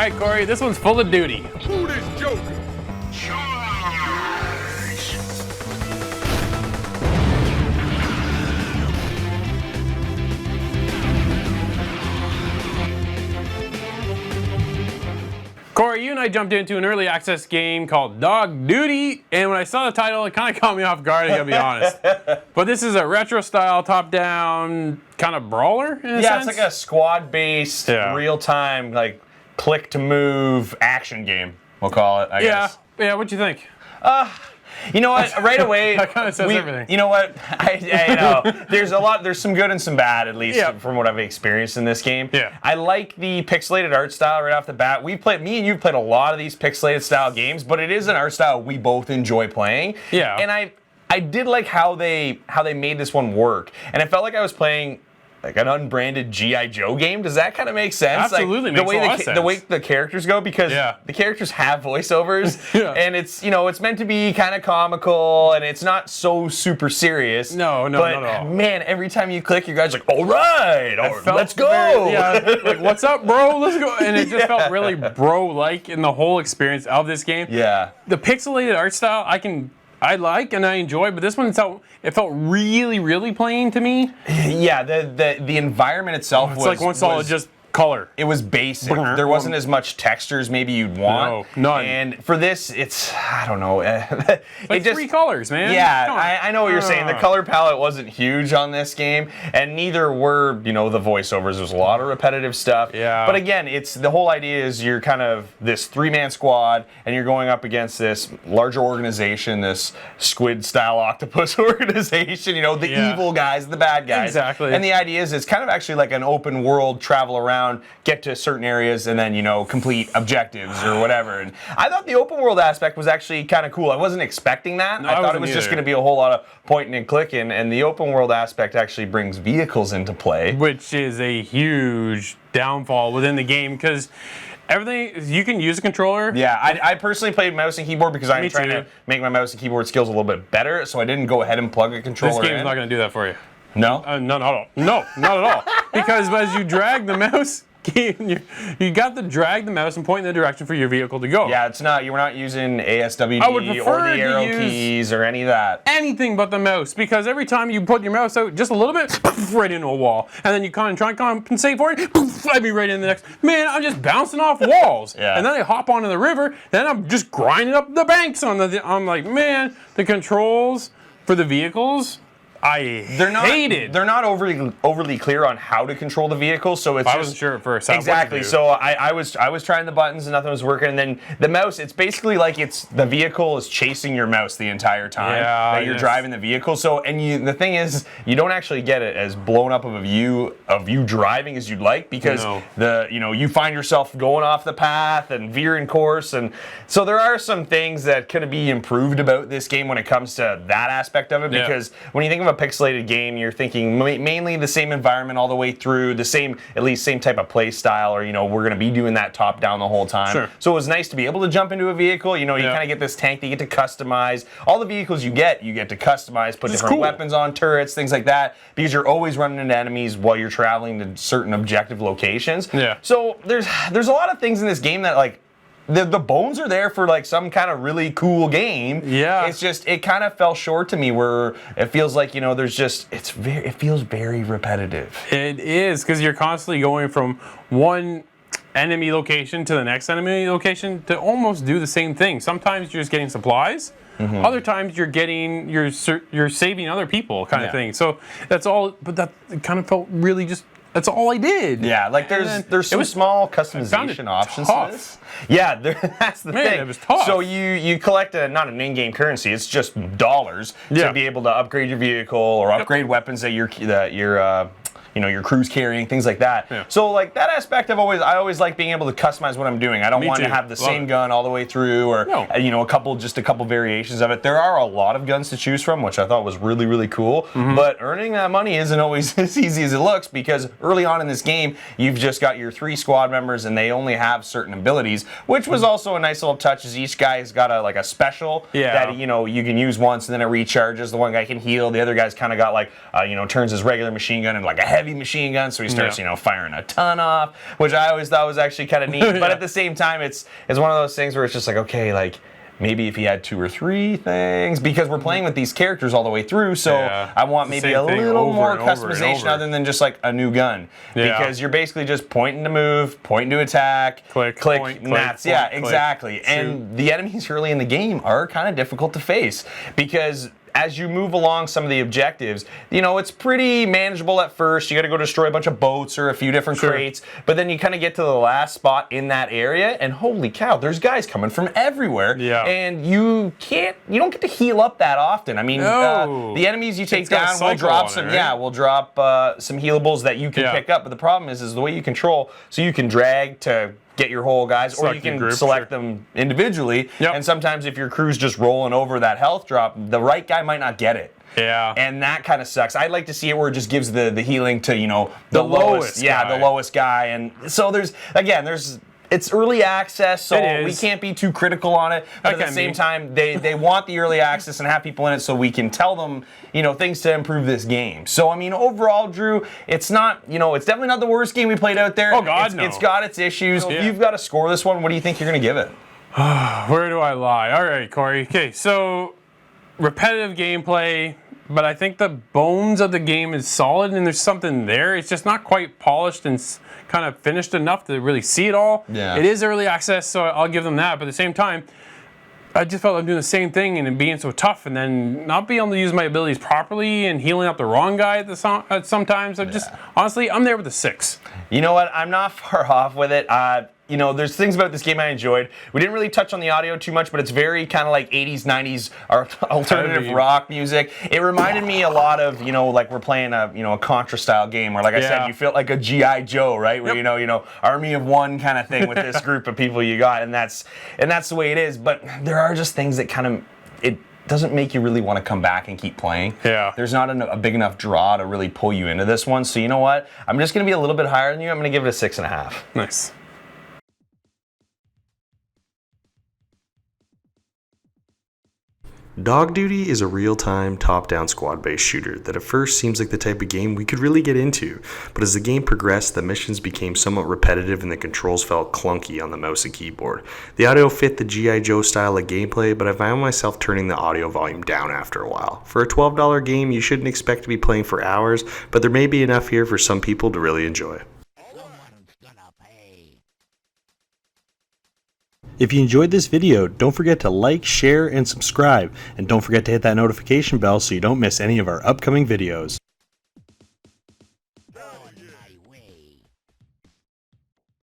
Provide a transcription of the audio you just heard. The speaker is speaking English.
right, Corey, this one's full of duty. Who this Joker? Corey, you and I jumped into an early access game called Dog Duty, and when I saw the title, it kind of caught me off guard, I gotta be honest. But this is a retro-style, top-down kind of brawler, in a sense? It's like a squad-based, real-time, like, click-to-move action game, we'll call it, I guess. Yeah, what'd you think? You know what? Right away, that kind of says everything. You know what? I know there's some good and some bad, at least from what I've experienced in this game. Yeah. I like the pixelated art style right off the bat. Me and you've played a lot of these pixelated style games, but it is an art style we both enjoy playing. Yeah. And I did like how they made this one work, and I felt like I was playing like an unbranded G.I. Joe game. Does that kind of make sense? Absolutely, like, makes a lot of sense. The way the characters go, because the characters have voiceovers, and it's it's meant to be kind of comical, and it's not so super serious. No, but, not at all. Man, every time you click, your guy's like, all right, let's go. Like, what's up, bro? Let's go. And it just felt really bro-like in the whole experience of this game. Yeah. The pixelated art style, I like and I enjoy, but this one it felt really, really plain to me. Yeah, the environment itself was like one solid just color. It was basic. There wasn't as much texture as maybe you'd want. No, none. And for this, it's, I don't know. Like three colors, man. Yeah, I know what you're saying. The color palette wasn't huge on this game, and neither were, the voiceovers. There's a lot of repetitive stuff. Yeah. But again, the whole idea is you're kind of this three-man squad, and you're going up against this larger organization, this squid-style octopus organization, the evil guys, the bad guys. Exactly. And the idea is it's kind of actually like an open world travel around, get to certain areas, and then complete objectives or whatever. And I thought the open world aspect was actually kind of cool. I wasn't expecting that. No, I thought it was just going to be a whole lot of pointing and clicking, and the open world aspect actually brings vehicles into play, which is a huge downfall within the game because everything you can use a controller. Yeah, I personally played mouse and keyboard because I'm trying to make my mouse and keyboard skills a little bit better, so I didn't go ahead and plug a controller in. This game's not going to do that for you. No? Not at all. No, not at all. Because as you drag the mouse, you got to drag the mouse and point in the direction for your vehicle to go. Yeah, you're not using ASWD or the arrow keys or any of that. Anything but the mouse, because every time you put your mouse out just a little bit, right into a wall. And then you try and compensate for it, I'd be right in the next. Man, I'm just bouncing off walls. Yeah. And then I hop onto the river, then I'm just grinding up the banks I'm like, man, the controls for the vehicles, They're not overly clear on how to control the vehicle, so it's I wasn't sure at first. Exactly. So I was trying the buttons and nothing was working, and then the mouse. It's basically like the vehicle is chasing your mouse the entire time that you're driving the vehicle. So the thing is, you don't actually get it as blown up of a view of you driving as you'd like, because you find yourself going off the path and veering course, and so there are some things that could be improved about this game when it comes to that aspect of it, because when you think of a pixelated game, you're thinking mainly the same environment all the way through, at least same type of play style, or we're going to be doing that top down the whole time. Sure. So it was nice to be able to jump into a vehicle. You kind of get this tank that you get to customize. All the vehicles you get to customize, put different weapons on, turrets, things like that, because you're always running into enemies while you're traveling to certain objective locations. Yeah. So there's a lot of things in this game that the bones are there for some kind of really cool game. Yeah. It's just, it kind of fell short to me where it feels like, it feels very repetitive. It is, because you're constantly going from one enemy location to the next enemy location to almost do the same thing. Sometimes you're just getting supplies. Mm-hmm. Other times you're saving other people kind of thing. So that's all, but that kind of felt really just, that's all I did. Yeah, there's some small customization options to this. Yeah, that's the thing. It was tough. So you collect not an in-game currency; it's just dollars to be able to upgrade your vehicle or upgrade weapons that your crew's carrying, things like that. Yeah. So that aspect I always like being able to customize what I'm doing. I don't want to have the same gun all the way through, or a couple variations of it. There are a lot of guns to choose from, which I thought was really, really cool. Mm-hmm. But earning that money isn't always as easy as it looks, because early on in this game, you've just got your 3 squad members and they only have certain abilities, which was also a nice little touch, as each guy's got a special that you can use once and then it recharges. The one guy can heal, the other guy's kind of got turns his regular machine gun into a heavy heavy machine gun, so he starts, firing a ton off, which I always thought was actually kind of neat. But at the same time, it's one of those things where it's just like, okay, like, maybe if he had 2 or 3 things, because we're playing with these characters all the way through, so I want maybe a little more customization other than just like a new gun. Because you're basically just pointing to move, pointing to attack, click, and that's, exactly. And the enemies early in the game are kind of difficult to face, because as you move along some of the objectives, it's pretty manageable at first. You got to go destroy a bunch of boats or a few different crates, but then you kind of get to the last spot in that area, and holy cow, there's guys coming from everywhere. And you don't get to heal up that often. I mean, the enemies you take down will drop some, some healables that you can pick up. But the problem is the way you control, so you can drag to get your whole guys, or you can select them individually. And sometimes if your crew's just rolling over that health drop, the right guy might not get it. And that kind of sucks. I'd like to see it where it just gives the healing to, the lowest guy. The lowest guy. And so it's early access, so we can't be too critical on it. But at the same time, they want the early access and have people in it so we can tell them, things to improve this game. So, I mean, overall, Drew, it's not, it's definitely not the worst game we played out there. Oh, God, no. It's got its issues. If you've got to score this one, what do you think you're going to give it? Where do I lie? All right, Corey. Okay, so repetitive gameplay, but I think the bones of the game is solid, and there's something there. It's just not quite polished and kind of finished enough to really see it all. It is early access, so I'll give them that. But at the same time, I just felt I'm doing the same thing and being so tough, and then not being able to use my abilities properly and healing up the wrong guy at sometimes. Honestly, I'm there with a 6. You know what? I'm not far off with it. There's things about this game I enjoyed. We didn't really touch on the audio too much, but it's very kind of like 80s, 90s alternative rock music. It reminded me a lot of, like we're playing a Contra style game, or like I said, you feel like a G.I. Joe, right? Where Army of One kind of thing with this group of people you got, and that's the way it is. But there are just things that kind of it doesn't make you really want to come back and keep playing. There's not a big enough draw to really pull you into this one. So you know what? I'm just going to be a little bit higher than you. I'm going to give it a 6.5. Nice. Dog Duty is a real-time, top-down squad-based shooter that at first seems like the type of game we could really get into, but as the game progressed, the missions became somewhat repetitive and the controls felt clunky on the mouse and keyboard. The audio fit the G.I. Joe style of gameplay, but I found myself turning the audio volume down after a while. For a $12 game, you shouldn't expect to be playing for hours, but there may be enough here for some people to really enjoy. If you enjoyed this video, don't forget to like, share, and subscribe, and don't forget to hit that notification bell so you don't miss any of our upcoming videos.